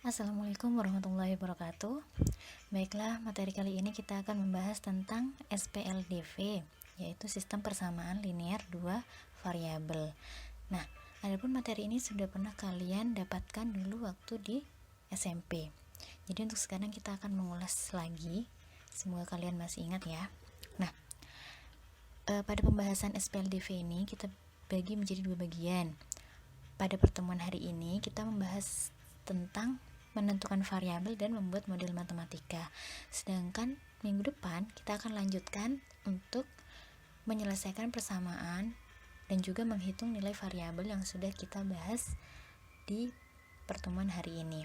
Assalamualaikum warahmatullahi wabarakatuh. Baiklah, materi kali ini kita akan membahas tentang SPLDV, yaitu sistem persamaan linear dua variabel. Nah, adapun materi ini sudah pernah kalian dapatkan dulu waktu di SMP. Jadi untuk sekarang kita akan mengulas lagi. Semoga kalian masih ingat ya. Nah, pada pembahasan SPLDV ini kita bagi menjadi dua bagian. Pada pertemuan hari ini kita membahas tentang menentukan variabel dan membuat model matematika. Sedangkan minggu depan kita akan lanjutkan untuk menyelesaikan persamaan dan juga menghitung nilai variabel yang sudah kita bahas di pertemuan hari ini.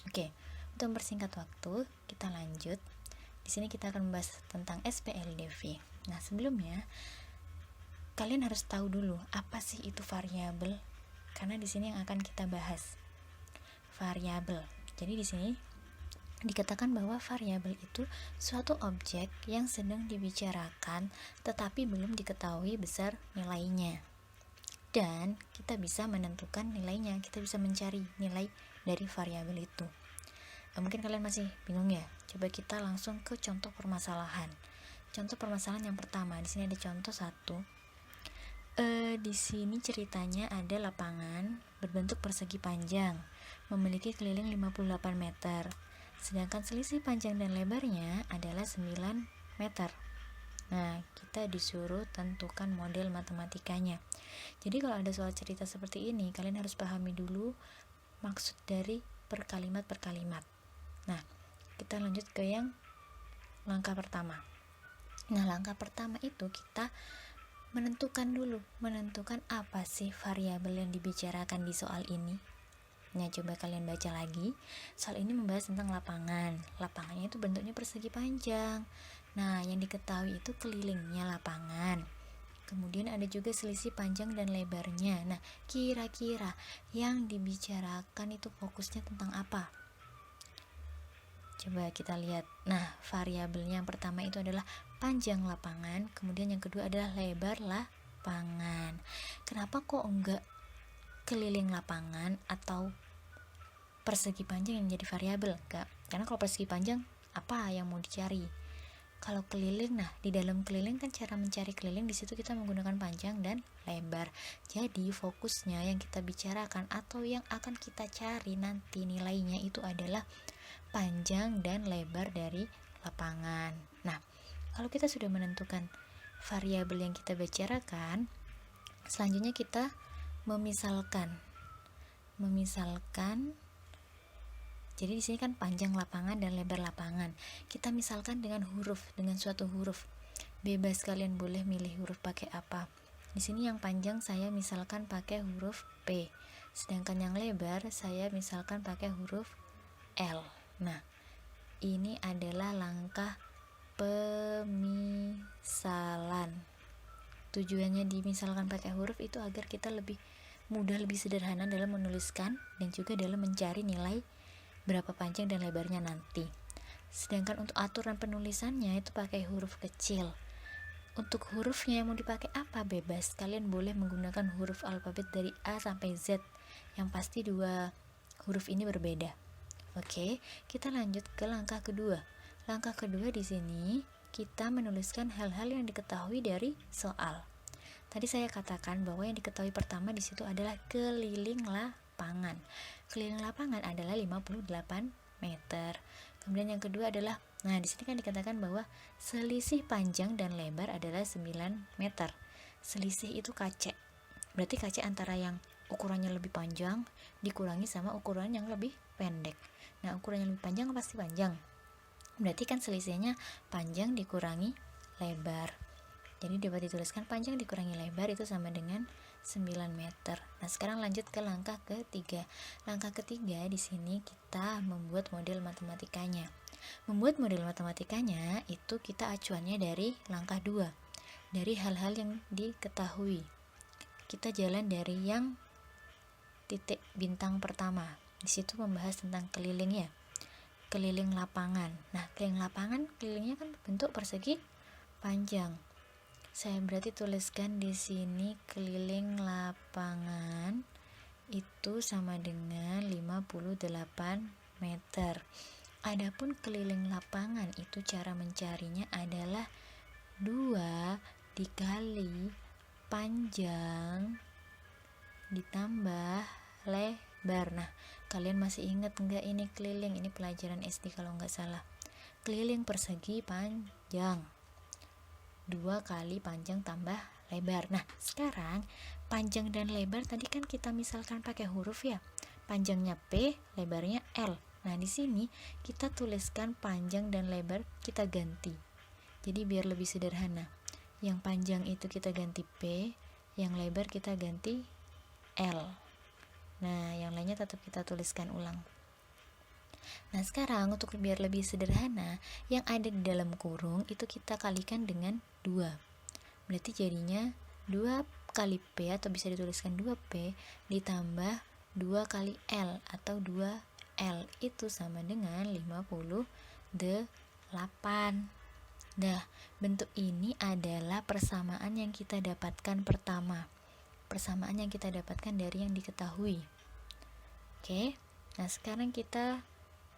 Oke, untuk mempersingkat waktu, kita lanjut. Di sini kita akan membahas tentang SPLDV. Nah, sebelumnya kalian harus tahu dulu apa sih itu variabel, karena di sini yang akan kita bahas variabel. Jadi di sini dikatakan bahwa variabel itu suatu objek yang sedang dibicarakan tetapi belum diketahui besar nilainya. Dan kita bisa menentukan nilainya, kita bisa mencari nilai dari variabel itu. Mungkin kalian masih bingung ya. Coba kita langsung ke contoh permasalahan. Contoh permasalahan yang pertama, di sini ada contoh 1. Di sini ceritanya ada lapangan berbentuk persegi panjang, memiliki keliling 58 meter, sedangkan selisih panjang dan lebarnya adalah 9 meter. Nah, kita disuruh tentukan model matematikanya. Jadi kalau ada soal cerita seperti ini, kalian harus pahami dulu maksud dari per kalimat. Nah, kita lanjut ke yang langkah pertama. Nah, langkah pertama itu kita menentukan apa sih variabel yang dibicarakan di soal ini. Nah, coba kalian baca lagi. Soal ini membahas tentang lapangan. Lapangannya itu bentuknya persegi panjang. Nah, yang diketahui itu kelilingnya lapangan. Kemudian ada juga selisih panjang dan lebarnya. Nah, kira-kira yang dibicarakan itu fokusnya tentang apa? Coba kita lihat. Nah, variabelnya yang pertama itu adalah panjang lapangan, kemudian yang kedua adalah lebar lapangan. Kenapa kok enggak keliling lapangan atau persegi panjang yang jadi variabel? Enggak. Karena kalau persegi panjang apa yang mau dicari? Kalau keliling, nah di dalam keliling kan cara mencari keliling di situ kita menggunakan panjang dan lebar. Jadi fokusnya yang kita bicarakan atau yang akan kita cari nanti nilainya itu adalah panjang dan lebar dari lapangan. Nah, kalau kita sudah menentukan variabel yang kita bicarakan, selanjutnya kita memisalkan. Jadi di sini kan panjang lapangan dan lebar lapangan. Kita misalkan dengan suatu huruf. Bebas, kalian boleh milih huruf pakai apa. Di sini yang panjang saya misalkan pakai huruf P, sedangkan yang lebar saya misalkan pakai huruf L. Nah, ini adalah langkah pemisalan. Tujuannya dimisalkan pakai huruf itu agar kita lebih mudah, lebih sederhana dalam menuliskan dan juga dalam mencari nilai berapa panjang dan lebarnya nanti. Sedangkan untuk aturan penulisannya itu pakai huruf kecil. Untuk hurufnya yang mau dipakai apa bebas. Kalian boleh menggunakan huruf alfabet dari A sampai Z. Yang pasti dua huruf ini berbeda. Oke, kita lanjut ke langkah kedua. Langkah kedua di sini kita menuliskan hal-hal yang diketahui dari soal. Tadi saya katakan bahwa yang diketahui pertama di situ adalah keliling lapangan. Keliling lapangan adalah 58 meter. Kemudian yang kedua adalah, nah di sini kan dikatakan bahwa selisih panjang dan lebar adalah 9 meter. Selisih itu KC. Berarti KC antara yang ukurannya lebih panjang dikurangi sama ukuran yang lebih pendek. Nah, ukuran yang lebih panjang pasti panjang. Berarti kan selisihnya panjang dikurangi lebar. Jadi dapat dituliskan panjang dikurangi lebar itu sama dengan 9 meter. Nah, sekarang lanjut ke langkah ketiga. Langkah ketiga di sini kita membuat model matematikanya. Membuat model matematikanya itu kita acuannya dari langkah 2. Dari hal-hal yang diketahui. Kita jalan dari yang titik bintang pertama. Di situ membahas tentang keliling ya. Keliling lapangan. Nah, keliling lapangan kelilingnya kan bentuk persegi panjang. Saya berarti tuliskan di sini keliling lapangan itu sama dengan 58 meter. Adapun keliling lapangan itu cara mencarinya adalah 2 dikali panjang ditambah lebar. Nah, kalian masih ingat enggak ini keliling? Ini pelajaran SD kalau enggak salah. Keliling persegi panjang 2 kali panjang tambah lebar. Nah, sekarang panjang dan lebar tadi kan kita misalkan pakai huruf ya. Panjangnya P, lebarnya L. Nah, di sini kita tuliskan panjang dan lebar kita ganti. Jadi biar lebih sederhana. Yang panjang itu kita ganti P, yang lebar kita ganti L. Nah, yang lainnya tetap kita tuliskan ulang. Nah, sekarang untuk biar lebih sederhana, yang ada di dalam kurung itu kita kalikan dengan 2. Berarti jadinya 2 kali P atau bisa dituliskan 2P ditambah 2 kali L atau 2L itu sama dengan 58. Nah, bentuk ini adalah persamaan yang kita dapatkan pertama. Persamaan yang kita dapatkan dari yang diketahui. Oke. Nah, sekarang kita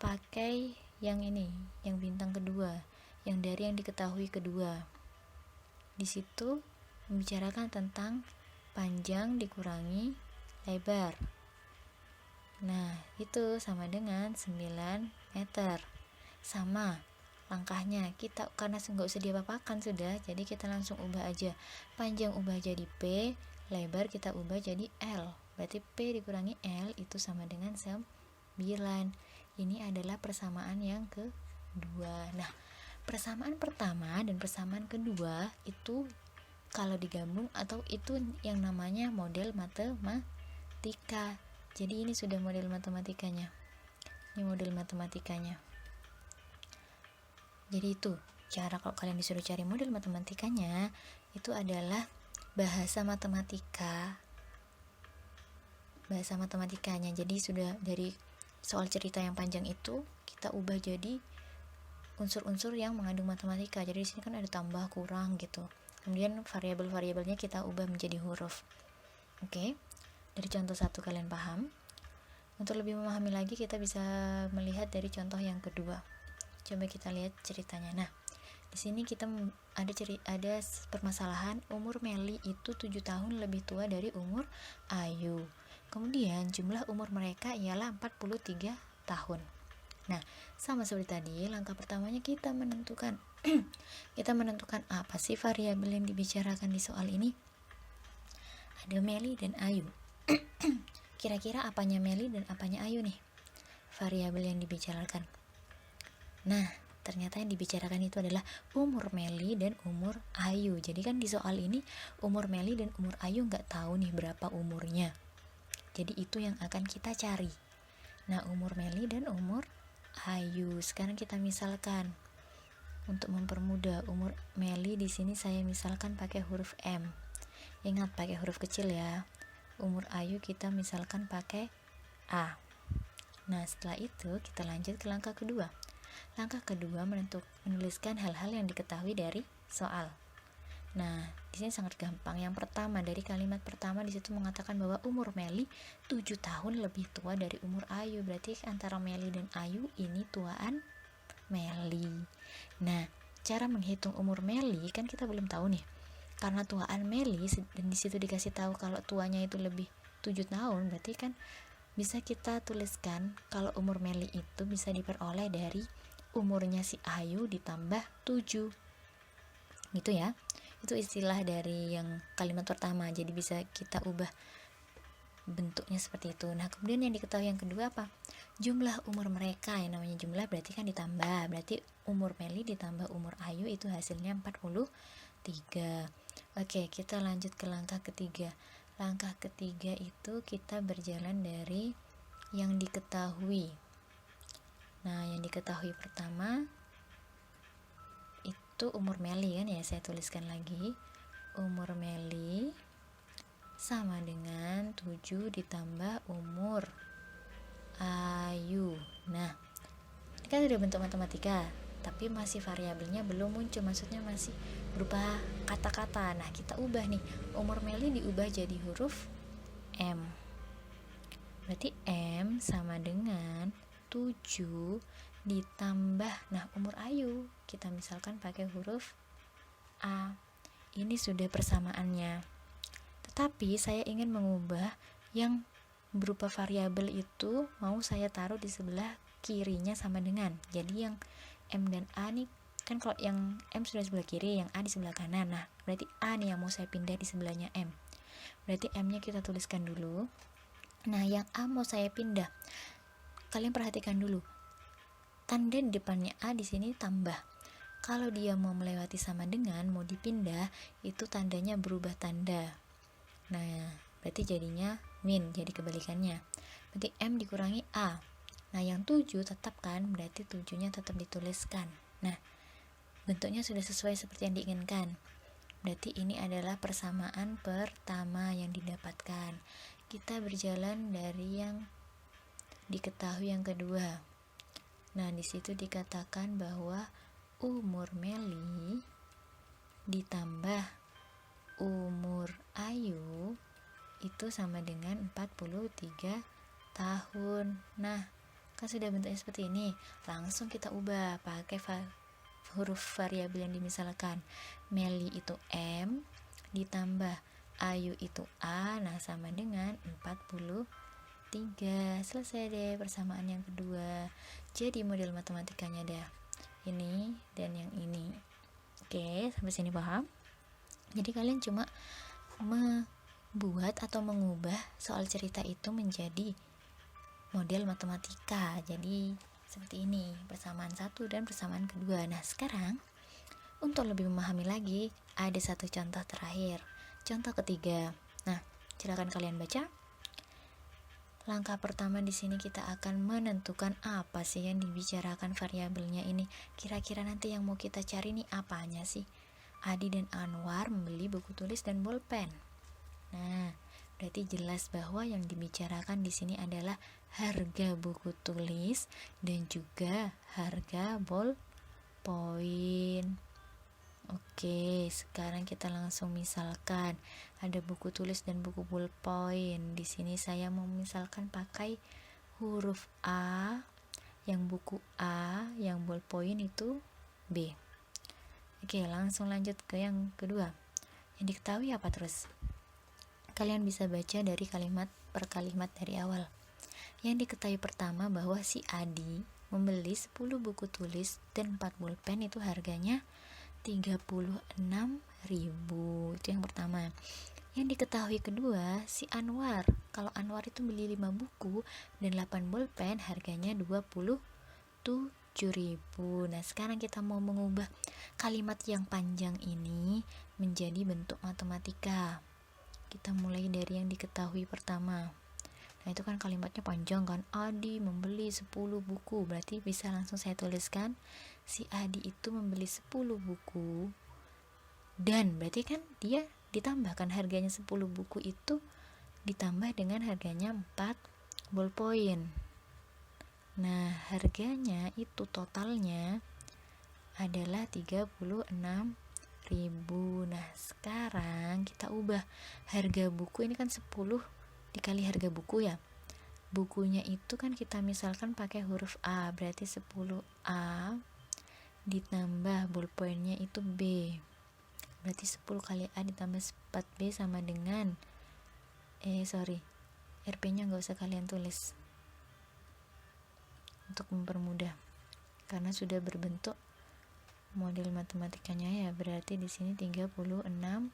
pakai yang ini, yang bintang kedua, yang dari yang diketahui kedua. Di situ membicarakan tentang panjang dikurangi lebar. Nah, itu sama dengan 9 meter. Sama langkahnya, kita karena nggak usah diapa-apakan sudah, jadi kita langsung ubah aja. Panjang ubah jadi P, lebar kita ubah jadi L. Berarti P dikurangi L itu sama dengan 9. Ini adalah persamaan yang kedua. Nah, persamaan pertama dan persamaan kedua itu kalau digabung atau itu yang namanya model matematika. Jadi ini sudah model matematikanya. Ini model matematikanya. Jadi itu cara kalau kalian disuruh cari model matematikanya itu adalah bahasa matematikanya. Jadi sudah dari soal cerita yang panjang itu kita ubah jadi unsur-unsur yang mengandung matematika. Jadi di sini kan ada tambah, kurang gitu. Kemudian variabel-variabelnya kita ubah menjadi huruf. Oke. Dari contoh 1 kalian paham. Untuk lebih memahami lagi kita bisa melihat dari contoh yang kedua. Coba kita lihat ceritanya. Nah, di sini kita ada permasalahan umur Meli itu 7 tahun lebih tua dari umur Ayu. Kemudian jumlah umur mereka ialah 43 tahun. Nah, sama seperti tadi, langkah pertamanya kita menentukan apa sih variabel yang dibicarakan di soal ini? Ada Meli dan Ayu. Kira-kira apanya Meli dan apanya Ayu nih? Variabel yang dibicarakan. Nah, ternyata yang dibicarakan itu adalah umur Meli dan umur Ayu. Jadi kan di soal ini umur Meli dan umur Ayu nggak tahu nih berapa umurnya. Jadi itu yang akan kita cari. Nah, umur Meli dan umur Ayu. Sekarang kita misalkan untuk mempermudah umur Meli di sini saya misalkan pakai huruf M. Ingat pakai huruf kecil ya. Umur Ayu kita misalkan pakai A. Nah, setelah itu kita lanjut ke langkah kedua. Langkah kedua menuliskan hal-hal yang diketahui dari soal. Nah, di sini sangat gampang. Yang pertama, dari kalimat pertama di situ mengatakan bahwa umur Meli 7 tahun lebih tua dari umur Ayu. Berarti antara Meli dan Ayu ini tuaan Meli. Nah, cara menghitung umur Meli kan kita belum tahu nih. Karena tuaan Meli dan di situ dikasih tahu kalau tuanya itu lebih 7 tahun, berarti kan bisa kita tuliskan kalau umur Meli itu bisa diperoleh dari umurnya si Ayu ditambah 7. Gitu ya. Itu istilah dari yang kalimat pertama, jadi bisa kita ubah bentuknya seperti itu. Nah, kemudian yang diketahui yang kedua apa? Jumlah umur mereka. Yang namanya jumlah berarti kan ditambah. Berarti umur Meli ditambah umur Ayu itu hasilnya 43. Oke, kita lanjut ke langkah ketiga. Langkah ketiga itu kita berjalan dari yang diketahui. Nah, yang diketahui pertama itu umur Meli kan ya, saya tuliskan lagi. Umur Meli sama dengan 7 ditambah umur Ayu. Nah, ini kan sudah bentuk matematika, tapi masih variabelnya belum muncul, maksudnya masih berupa kata-kata. Nah, kita ubah nih, umur Meli diubah jadi huruf M. Berarti M sama dengan 7 ditambah, nah umur Ayu kita misalkan pakai huruf A. Ini sudah persamaannya. Tetapi saya ingin mengubah yang berupa variabel itu, mau saya taruh di sebelah kirinya sama dengan. Jadi yang M dan A nih, kan kalau yang M sudah di sebelah kiri, yang A di sebelah kanan. Nah, berarti A nih yang mau saya pindah di sebelahnya M. Berarti M-nya kita tuliskan dulu. Nah, yang A mau saya pindah. Kalian perhatikan dulu. Tanda di depannya A di sini tambah. Kalau dia mau melewati sama dengan, mau dipindah, itu tandanya berubah tanda. Nah, berarti jadinya min, jadi kebalikannya. Berarti M dikurangi A. Nah, yang 7 tetap kan, berarti 7-nya tetap dituliskan. Nah, bentuknya sudah sesuai seperti yang diinginkan. Berarti ini adalah persamaan pertama yang didapatkan. Kita berjalan dari yang diketahui yang kedua. Nah, di situ dikatakan bahwa umur Meli ditambah umur Ayu itu sama dengan 43 tahun. Nah, kan sudah bentuknya seperti ini. Langsung kita ubah pakai huruf variabel yang dimisalkan. Meli itu M ditambah Ayu itu A, nah sama dengan 43. Selesai deh persamaan yang kedua. Jadi model matematikanya ada ini dan yang ini. Oke, sampai sini paham? Jadi kalian cuma membuat atau mengubah soal cerita itu menjadi model matematika. Jadi seperti ini, persamaan satu dan persamaan kedua. Nah, sekarang untuk lebih memahami lagi, ada satu contoh terakhir. Contoh ketiga. Nah, silakan kalian baca. Langkah pertama di sini kita akan menentukan apa sih yang dibicarakan variabelnya ini. Kira-kira nanti yang mau kita cari nih apanya sih? Adi dan Anwar membeli buku tulis dan bolpen. Nah, berarti jelas bahwa yang dibicarakan di sini adalah harga buku tulis dan juga harga bolpoin. Oke, sekarang kita langsung misalkan ada buku tulis dan buku bolpoin. Di sini saya mau misalkan pakai huruf A, yang buku A, yang bolpoin itu B. Oke, langsung lanjut ke yang kedua. Yang diketahui apa terus? Kalian bisa baca dari kalimat per kalimat dari awal. Yang diketahui pertama bahwa si Adi membeli 10 buku tulis dan 4 bolpen, itu harganya 36.000. Itu yang pertama. Yang diketahui kedua, si Anwar. Kalau Anwar itu beli 5 buku dan 8 bolpen, harganya 27.000. Nah, sekarang kita mau mengubah kalimat yang panjang ini menjadi bentuk matematika. Kita mulai dari yang diketahui pertama. Nah, itu kan kalimatnya panjang kan. Adi membeli 10 buku. Berarti bisa langsung saya tuliskan si Adi itu membeli 10 buku. Dan berarti kan dia ditambahkan harganya 10 buku itu ditambah dengan harganya 4 bolpoin. Nah, harganya itu totalnya adalah 36.000. Nah, sekarang kita ubah harga buku ini kan 10 dikali harga buku ya. Bukunya itu kan kita misalkan pakai huruf A, berarti 10A ditambah bolpoinnya itu B. Berarti 10 kali A ditambah 4B sama dengan RP-nya nggak usah kalian tulis untuk mempermudah karena sudah berbentuk model matematikanya ya. Berarti di sini 36.000.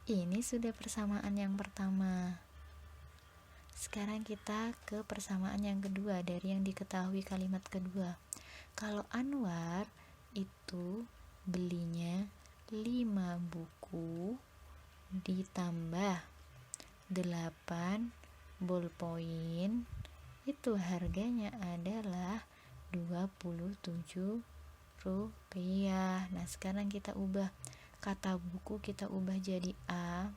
Ini sudah persamaan yang pertama. Sekarang kita ke persamaan yang kedua dari yang diketahui kalimat kedua. Kalau Anwar itu belinya 5 buku ditambah 8 bolpoin, itu harganya adalah 27 rupiah. Nah, sekarang kita ubah kata buku, kita ubah jadi A,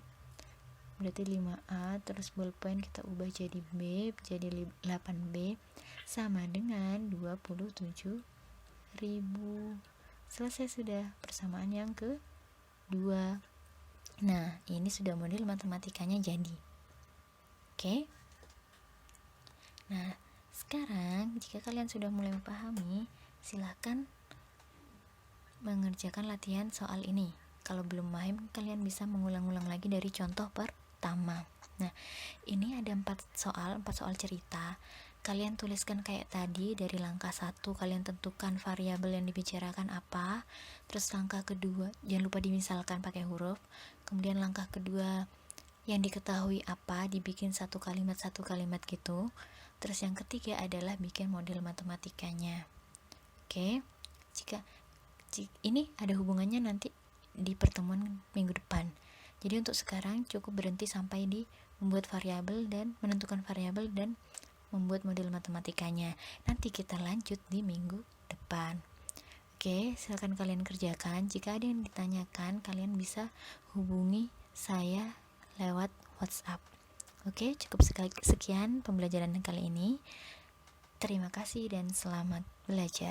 berarti 5A, terus bolpoin kita ubah jadi B, jadi 8B, sama dengan 27.000. Selesai sudah persamaan yang kedua. Nah, ini sudah model matematikanya jadi. Oke. Nah, Sekarang, jika kalian sudah mulai memahami, silahkan mengerjakan latihan soal ini. Kalau belum paham, kalian bisa mengulang-ulang lagi dari contoh pertama. Nah, ini ada 4 soal cerita. Kalian tuliskan kayak tadi, dari langkah 1 kalian tentukan variabel yang dibicarakan apa. Terus langkah kedua, jangan lupa dimisalkan pakai huruf. Kemudian langkah kedua, yang diketahui apa, dibikin satu kalimat gitu. Terus yang ketiga adalah bikin model matematikanya. Oke, jika ini ada hubungannya nanti di pertemuan minggu depan. Jadi untuk sekarang cukup berhenti sampai di membuat variabel dan menentukan variabel dan membuat model matematikanya. Nanti kita lanjut di minggu depan. Oke, silakan kalian kerjakan. Jika ada yang ditanyakan, kalian bisa hubungi saya lewat WhatsApp. Oke, cukup sekian pembelajaran kali ini. Terima kasih dan selamat belajar.